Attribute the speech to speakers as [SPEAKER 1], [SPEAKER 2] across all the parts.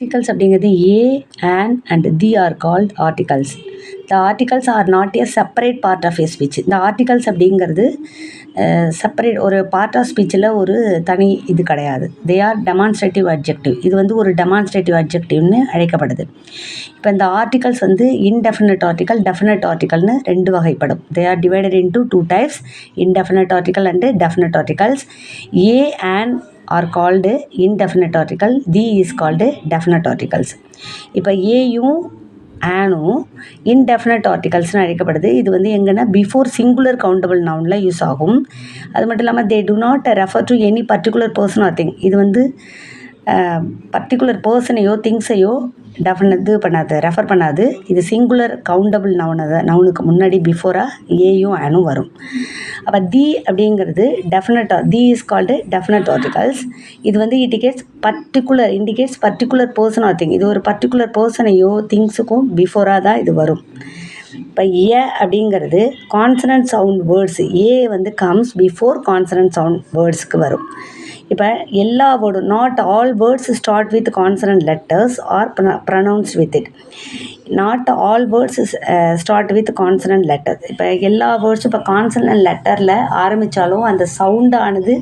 [SPEAKER 1] Articles அப்படிங்கிறது A, an and the are called articles. The articles are not a separate part of a speech. இந்த articles அப்படிங்கிறது separate ஒரு part of ஸ்பீச்சில் ஒரு தனி இது கிடையாது. They are demonstrative adjective. இது வந்து ஒரு டெமான்ஸ்ட்ரேட்டிவ் அட்ஜெக்டிவ்னு அழைக்கப்படுது. இப்போ இந்த ஆர்டிகல்ஸ் வந்து இன்டெஃபினட் ஆர்டிக்கல், டெஃபினட் ஆர்டிக்கல்னு ரெண்டு வகைப்படும். They are divided into two types, indefinite article and definite articles. A, an are called indefinite article, the is called definite articles. இப்போ ஏயும் ஆனும் இன்டெஃபினட் ஆர்டிகல்ஸ்னு அழைக்கப்படுது. இது வந்து எங்கன்னா பிஃபோர் சிங்குலர் கவுண்டபிள் நவுனில் யூஸ் ஆகும். அது மட்டும் இல்லாமல் they do not refer to any particular person or thing. இது வந்து பர்டிகுலர் பர்சனையோ திங்ஸையோ ரெஃபர் பண்ணாது. இது சிங்குலர் கவுண்டபிள் நவுனுக்கு முன்னாடி பிஃபோராக ஏயும் ஆனும் வரும். அப்போ தி அப்படிங்கிறது the is called definite articles. இது வந்து indicates particular person or thing. இது ஒரு பர்டிகுலர் பர்சனையோ திங்ஸுக்கும் பிஃபோராக தான் இது வரும். இப்போ ஏ அப்படிங்கிறது கான்சனன்ட் சவுண்ட் வேர்ட்ஸ். ஏ வந்து கம்ஸ் பிஃபோர் கான்சனன்ட் சவுண்ட் வேர்ட்ஸ்க்கு வரும். இப்போ எல்லா வேர்டும், not all words start with consonant letters are pronounced with it. Not all words start with consonant letters. இப்போ எல்லா வேர்ட்ஸும் இப்போ கான்சனன்ட் லெட்டரில் ஆரம்பித்தாலும் அந்த சவுண்டானது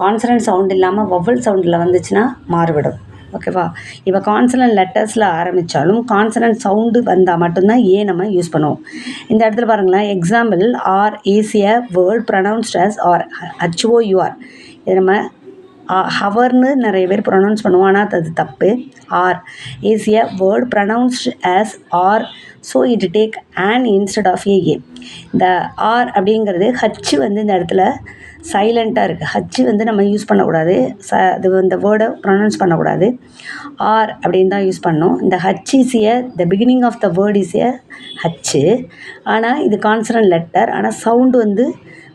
[SPEAKER 1] கான்சனன்ட் சவுண்ட் இல்லாமல் வவ்வல் சவுண்டில் வந்துச்சுன்னா மாறுபடும். ஓகேவா? இப்போ கான்சனன்ட் லெட்டர்ஸில் ஆரம்பித்தாலும் கான்சனன்ட் சவுண்டு வந்தால் மட்டும்தான் நம்ம யூஸ் பண்ணுவோம். இந்த இடத்துல பாருங்களேன், example hour is a word pronounced as hour, HOUR. இது நம்ம ஹவர்னு நிறைய பேர் ப்ரொனவுன்ஸ் பண்ணுவோம், ஆனால் அது தப்பு. Hour is a word pronounced as hour, so it take an instead of a. இந்த ஆர் அப்படிங்கிறது ஹச் வந்து இந்த இடத்துல சைலண்ட்டாக இருக்குது. ஹச் வந்து நம்ம யூஸ் பண்ணக்கூடாது. அது இந்த வேர்டை ப்ரொனவுன்ஸ் பண்ணக்கூடாது. ஆர் அப்படின்னு தான் யூஸ் பண்ணணும். இந்த H is the beginning of the word is H. ஆனால் இது கான்சனன்ட் லெட்டர், ஆனால் சவுண்டு வந்து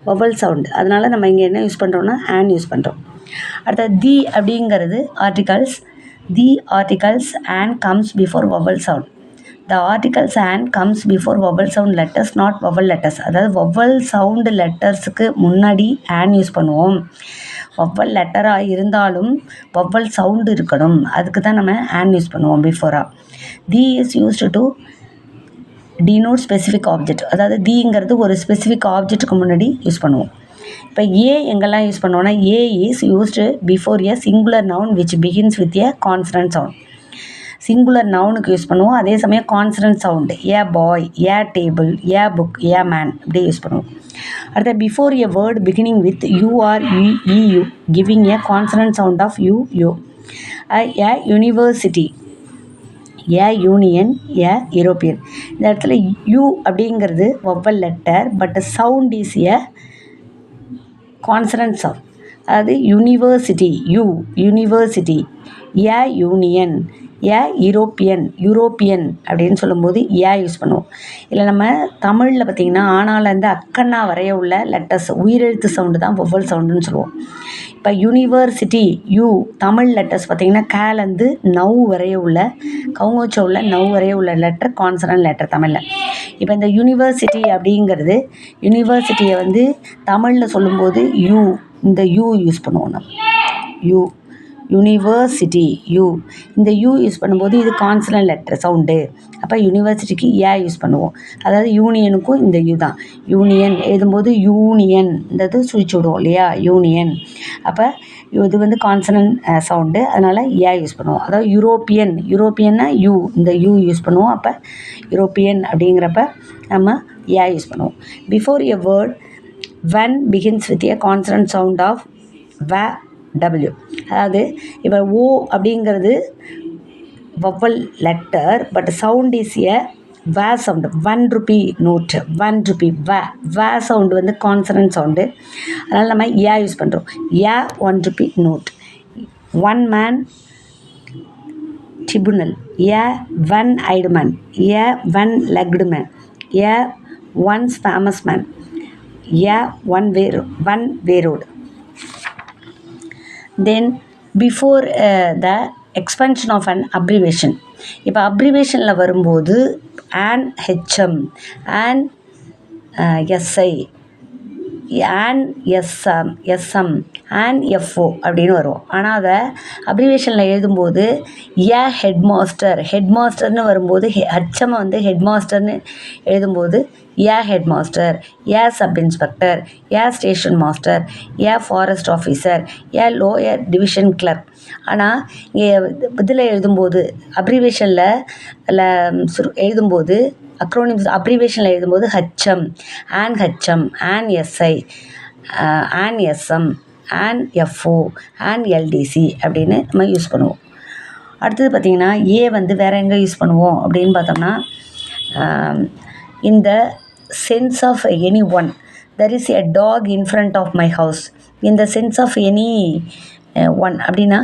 [SPEAKER 1] வவல் சவுண்டு. அதனால் நம்ம இங்கே என்ன யூஸ் பண்ணுறோம்னா an யூஸ் பண்ணுறோம். அடுத்தது தி அப்படிங்கிறது articles. The articles an comes before vowel sound. The articles an comes before vowel sound letters, not vowel letters. அதாவது vowel sound lettersக்கு முன்னாடி an யூஸ் பண்ணுவோம். வவ்வல் லெட்டராக இருந்தாலும் வவ்வல் சவுண்டு இருக்கணும், அதுக்கு தான் நம்ம an யூஸ் பண்ணுவோம் பிஃபோராக. The is used to denote specific object. அதாவது திங்கிறது ஒரு ஸ்பெசிஃபிக் ஆப்ஜெக்ட்டுக்கு முன்னாடி யூஸ் பண்ணுவோம். இப்போ ஏ எங்கெல்லாம் யூஸ் பண்ணுவோம்னா, a is used before a singular noun which begins with a consonant sound. Singular நவுனுக்கு யூஸ் பண்ணுவோம். அதே சமயம் consonant sound a boy, a table, a book, a man இப்படி யூஸ் பண்ணுவோம். அடுத்த before a word beginning with UR, EU giving a consonant sound of U. A university, a union, a European. இந்த இடத்துல U அப்படிங்கிறது vowel letter, but sound is a consonant sound. அதாவது university, university, a union, a European அப்படின்னு சொல்லும்போது ஏ use பண்ணுவோம். இல்லை நம்ம தமிழில் பார்த்திங்கன்னா ஆனாலேருந்து அக்கண்ணா வரைய உள்ள லெட்டர்ஸ் உயிரெழுத்து சவுண்டு தான் வவ்வல் சவுண்டுன்னு சொல்லுவோம். இப்போ யூனிவர்சிட்டி தமிழ் லெட்டர்ஸ் பார்த்திங்கன்னா கேலேருந்து நவ் வரைய உள்ள, கவுங்கோச்சவுள்ள நவ் வரைய உள்ள லெட்டர் கான்சனன்ட் லெட்டர் தமிழில். இப்போ இந்த யூனிவர்சிட்டி அப்படிங்கிறது, யூனிவர்சிட்டியை வந்து தமிழில் சொல்லும்போது இந்த யூ யூஸ் பண்ணுவோம் நம்ம. யூனிவர்சிட்டி இந்த யூ யூஸ் பண்ணும்போது இது கான்சனன்ட் லெட்டர் சவுண்டு. அப்போ யூனிவர்சிட்டிக்கு ஏ யூஸ் பண்ணுவோம். அதாவது யூனியனுக்கும் இந்த யூ தான். யூனியன் எழுதும்போது யூனியன் இந்த இது சுழிச்சு விடுவோம் இல்லையா, யூனியன். அப்போ இது வந்து கான்சனன்ட் சவுண்டு, அதனால் ஏ யூஸ் பண்ணுவோம். அதாவது யூரோப்பியன்னா இந்த யூ யூஸ் பண்ணுவோம். அப்போ யூரோப்பியன் அப்படிங்கிறப்ப நம்ம ஏ யூஸ் பண்ணுவோம். Before a word when begins with a consonant sound of W. அதாவது இப்போ ஓ அப்படிங்கிறது vowel letter, but sound is a way sound. 1 Ruby note, 1 Ruby way sound வந்து கான்சனன்ட் சவுண்டு, அதனால் நம்ம ஏ யூஸ் பண்ணுறோம். ஏ 1 Ruby note. 1 man tribunal, A 1 eyed man, A 1 legged man, A once famous man, A 1 way road. Then before the expansion of an abbreviation. இப்போ அப்ரிவேஷனில் வரும்போது an HM, an SI, an SM, and FO அப்படின்னு வரும். ஆனால் அதை அப்ரிவேஷனில் எழுதும்போது head மாஸ்டர்னு வரும்போது HM வந்து head மாஸ்டர்னு எழுதும்போது head master, sub inspector, station master, forest officer, lower division clerk. ஆனால் இங்கே இதில் எழுதும்போது அப்ரிவேஷனில் எழுதும்போது அப்ரிவேஷனில் எழுதும்போது HM, SI, SM, FO, LDC அப்படின்னு நம்ம யூஸ் பண்ணுவோம். அடுத்தது பார்த்திங்கன்னா வந்து வேறு எங்கே யூஸ் பண்ணுவோம் அப்படின்னு பார்த்தோம்னா, இந்த sense of any one, there is a dog in front of my house. இந்த சென்ஸ் ஆஃப் எனி ஒன் அப்படின்னா,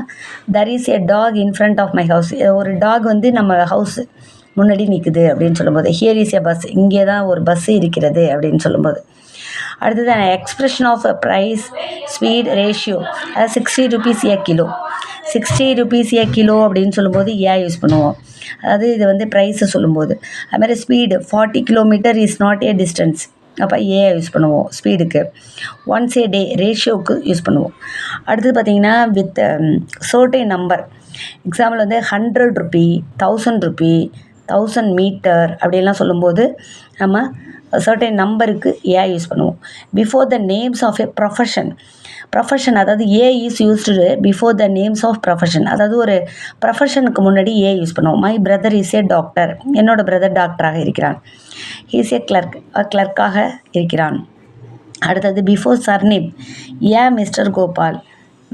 [SPEAKER 1] there is a dog in front of my house. ஒரு டாக் வந்து நம்ம ஹவுஸ் முன்னாடி நிற்குது அப்படின்னு சொல்லும்போது, ஹியர் இஸ் எ பஸ், இங்கே தான் ஒரு பஸ்ஸு இருக்கிறது அப்படின்னு சொல்லும்போது. அடுத்தது expression of price speed ratio, அதாவது 60 rupees a kilo, 60 rupees a kilo அப்படின்னு சொல்லும்போது யூஸ் பண்ணுவோம். அதாவது இது வந்து ப்ரைஸை சொல்லும்போது. அதுமாதிரி speed 40 km is not a distance, அப்போ யூஸ் பண்ணுவோம் ஸ்பீடுக்கு. ஒன்ஸ் ஏ டே ரேஷியோவுக்கு யூஸ் பண்ணுவோம். அடுத்தது பார்த்திங்கன்னா வித் சர்டைன் நம்பர், எக்ஸாம்பிள் வந்து 100 rupee, 1000 rupee, 1000 மீட்டர் அப்படின்லாம் சொல்லும்போது நம்ம சர்டைன் நம்பருக்கு யூஸ் பண்ணுவோம். Before the names of a profession, அதாவது is used before the names of profession, அதாவது ஒரு ப்ரொஃபஷனுக்கு முன்னாடி யூஸ் பண்ணுவோம். My brother is a doctor, என்னோட பிரதர் டாக்டராக இருக்கிறான். இஸ் ஏ கிளர்க்காக இருக்கிறான். அடுத்தது before surname, mister Gopal,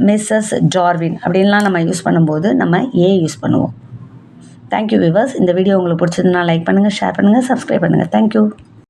[SPEAKER 1] missus Jarvin அப்படின்லாம் நம்ம யூஸ் பண்ணும்போது நம்ம யூஸ் பண்ணுவோம். Thank you viewers. இந்த வீடியோ உங்களுக்கு பிடிச்சதுன்னா லைக் பண்ணுங்கள், ஷேர் பண்ணுங்கள், சப்ஸ்கிரைப் பண்ணுங்கள். தேங்க்யூ.